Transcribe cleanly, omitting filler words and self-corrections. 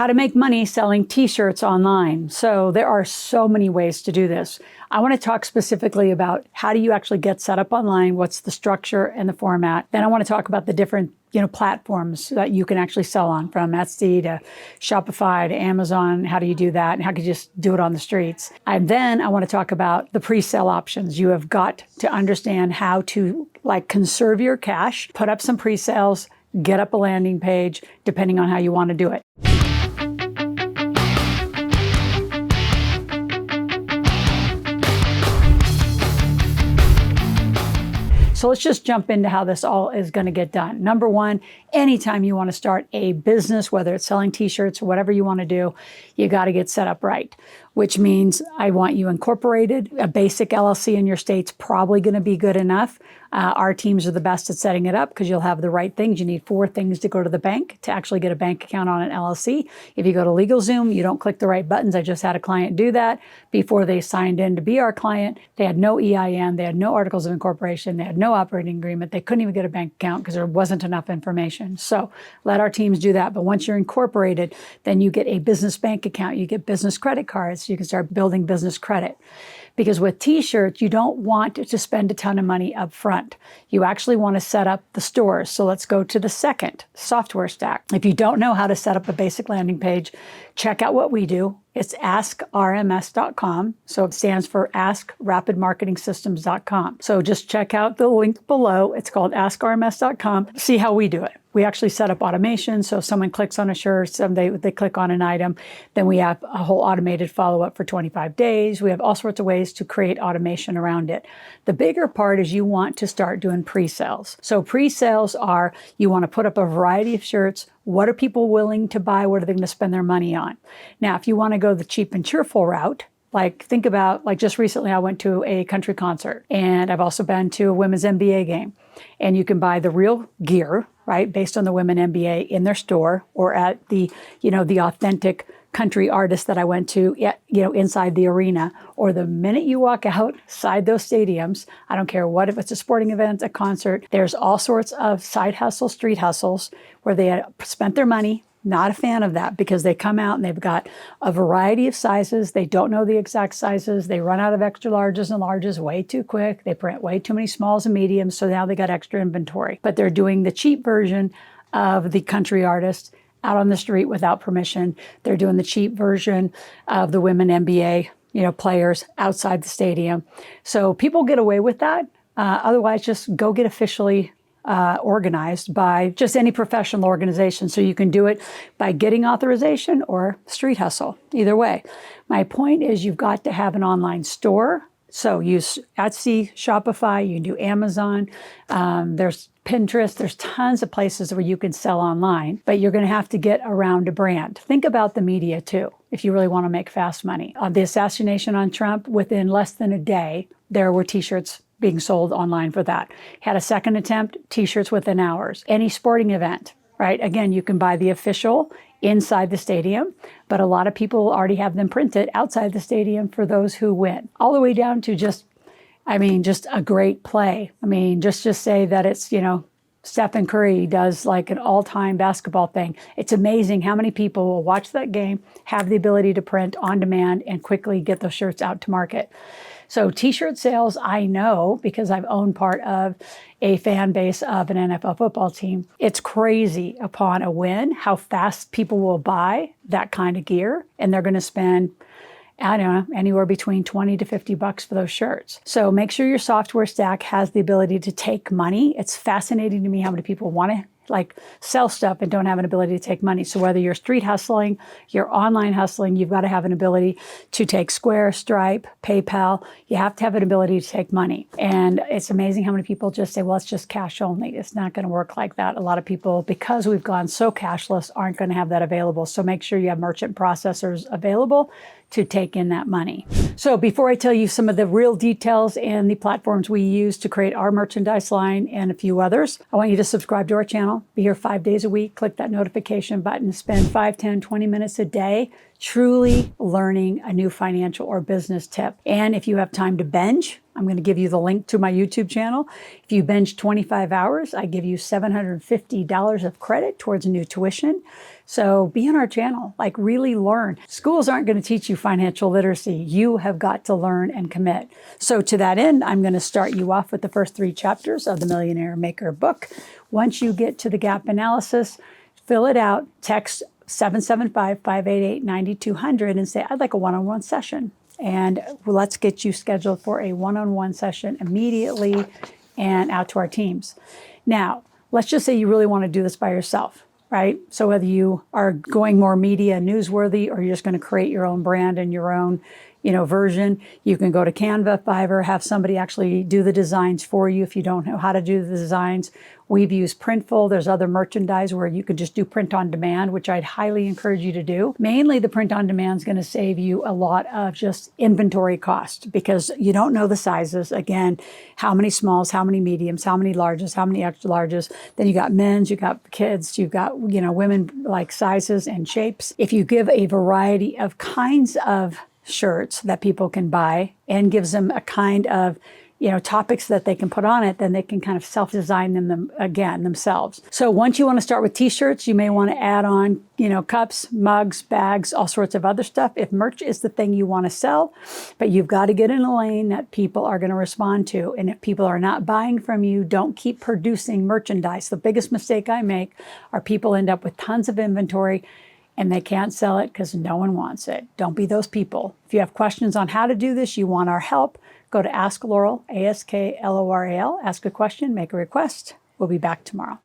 how to make money selling t-shirts online. So there are so many ways to do this. I want to talk specifically about how do you actually get set up online, what's the structure and the format. Then I want to talk about the different platforms that you can actually sell on, from Etsy to Shopify to Amazon. How do you do that? And how can you just do it on the streets? And then I want to talk about the pre-sale options. You have got to understand how to conserve your cash, put up some pre-sales, get up a landing page, depending on how you want to do it. So let's just jump into how this all is going to get done. Number one, anytime you want to start a business, whether it's selling t-shirts or whatever you want to do, you got to get set up right, which means I want you incorporated. A basic LLC in your state's probably going to be good enough. Our teams are the best at setting it up because you'll have the right things. You need 4 things to go to the bank to actually get a bank account on an LLC. If you go to LegalZoom, you don't click the right buttons. I just had a client do that before they signed in to be our client. They had no EIN, they had no articles of incorporation, they had no operating agreement. They couldn't even get a bank account because there wasn't enough information. So let our teams do that. But once you're incorporated, then you get a business bank account, you get business credit cards, so you can start building business credit. Because with t-shirts, you don't want to spend a ton of money up front. You actually want to set up the stores. So let's go to the second, software stack. If you don't know how to set up a basic landing page, check out what we do. It's askrms.com. So it stands for askrapidmarketingsystems.com. So just check out the link below. It's called askrms.com. See how we do it. We actually set up automation. So if someone clicks on a shirt, they click on an item, then we have a whole automated follow-up for 25 days. We have all sorts of ways to create automation around it. The bigger part is you want to start doing pre-sales. So pre-sales are, you want to put up a variety of shirts. What are people willing to buy? What are they going to spend their money on? Now, if you want to go the cheap and cheerful route, think about, just recently I went to a country concert, and I've also been to a women's NBA game. And you can buy the real gear, right, based on the women NBA in their store, or at the, the authentic country artist that I went to, inside the arena. Or the minute you walk outside those stadiums, I don't care what, if it's a sporting event, a concert, there's all sorts of side hustles, street hustles, where they spent their money. Not a fan of that, because they come out and they've got a variety of sizes. They don't know the exact sizes. They run out of extra larges and larges way too quick. They print way too many smalls and mediums, so now they got extra inventory. But they're doing the cheap version of the country artist out on the street without permission. They're doing the cheap version of the women NBA, players outside the stadium. So people get away with that. Otherwise, just go get officially organized by just any professional organization. So you can do it by getting authorization or street hustle, either way. My point is, you've got to have an online store. So use Etsy, Shopify, you can do Amazon. There's Pinterest. There's tons of places where you can sell online, but you're going to have to get around a brand. Think about the media too, if you really want to make fast money. The assassination on Trump, within less than a day, there were t-shirts being sold online for that. Had a second attempt, t-shirts within hours. Any sporting event, right? Again, you can buy the official inside the stadium, but a lot of people already have them printed outside the stadium for those who win. All the way down to just a great play. Just say that it's, Stephen Curry does an all-time basketball thing. It's amazing how many people will watch that game, have the ability to print on demand, and quickly get those shirts out to market. So t-shirt sales, I know, because I've owned part of a fan base of an NFL football team. It's crazy upon a win how fast people will buy that kind of gear, and they're going to spend, I don't know, anywhere between $20 to $50 for those shirts. So make sure your software stack has the ability to take money. It's fascinating to me how many people want to sell stuff and don't have an ability to take money. So whether you're street hustling, you're online hustling, you've got to have an ability to take Square, Stripe, PayPal. You have to have an ability to take money. And it's amazing how many people just say, well, it's just cash only. It's not going to work like that. A lot of people, because we've gone so cashless, aren't going to have that available. So make sure you have merchant processors available to take in that money. So before I tell you some of the real details and the platforms we use to create our merchandise line and a few others, I want you to subscribe to our channel. Be here 5 days a week. Click that notification button. Spend 5, 10, 20 minutes a day truly learning a new financial or business tip. And if you have time to binge, I'm going to give you the link to my YouTube channel. If you bench 25 hours, I give you $750 of credit towards new tuition. So be on our channel, like really learn. Schools aren't going to teach you financial literacy. You have got to learn and commit. So to that end, I'm going to start you off with the first 3 chapters of the Millionaire Maker book. Once you get to the gap analysis, fill it out, text 775-588-9200 and say, I'd like a one-on-one session. And let's get you scheduled for a one-on-one session immediately and out to our teams. Now, let's just say you really want to do this by yourself, right? So whether you are going more media newsworthy or you're just going to create your own brand and your own version, you can go to Canva, Fiverr, have somebody actually do the designs for you if you don't know how to do the designs. We've used Printful. There's other merchandise where you could just do print on demand, which I'd highly encourage you to do. Mainly the print on demand is going to save you a lot of just inventory cost because you don't know the sizes. Again, how many smalls, how many mediums, how many larges, how many extra larges. Then you got men's, you got kids, you got, women like sizes and shapes. If you give a variety of kinds of shirts that people can buy and gives them a kind of topics that they can put on it, then they can kind of self-design them again themselves. So once you want to start with t-shirts, you may want to add on cups, mugs, bags, all sorts of other stuff if merch is the thing you want to sell. But you've got to get in a lane that people are going to respond to. And if people are not buying from you, don't keep producing merchandise. The biggest mistake I make are people end up with tons of inventory and they can't sell it because no one wants it. Don't be those people. If you have questions on how to do this, you want our help, go to Ask Loral, ASKLORAL, ask a question, make a request. We'll be back tomorrow.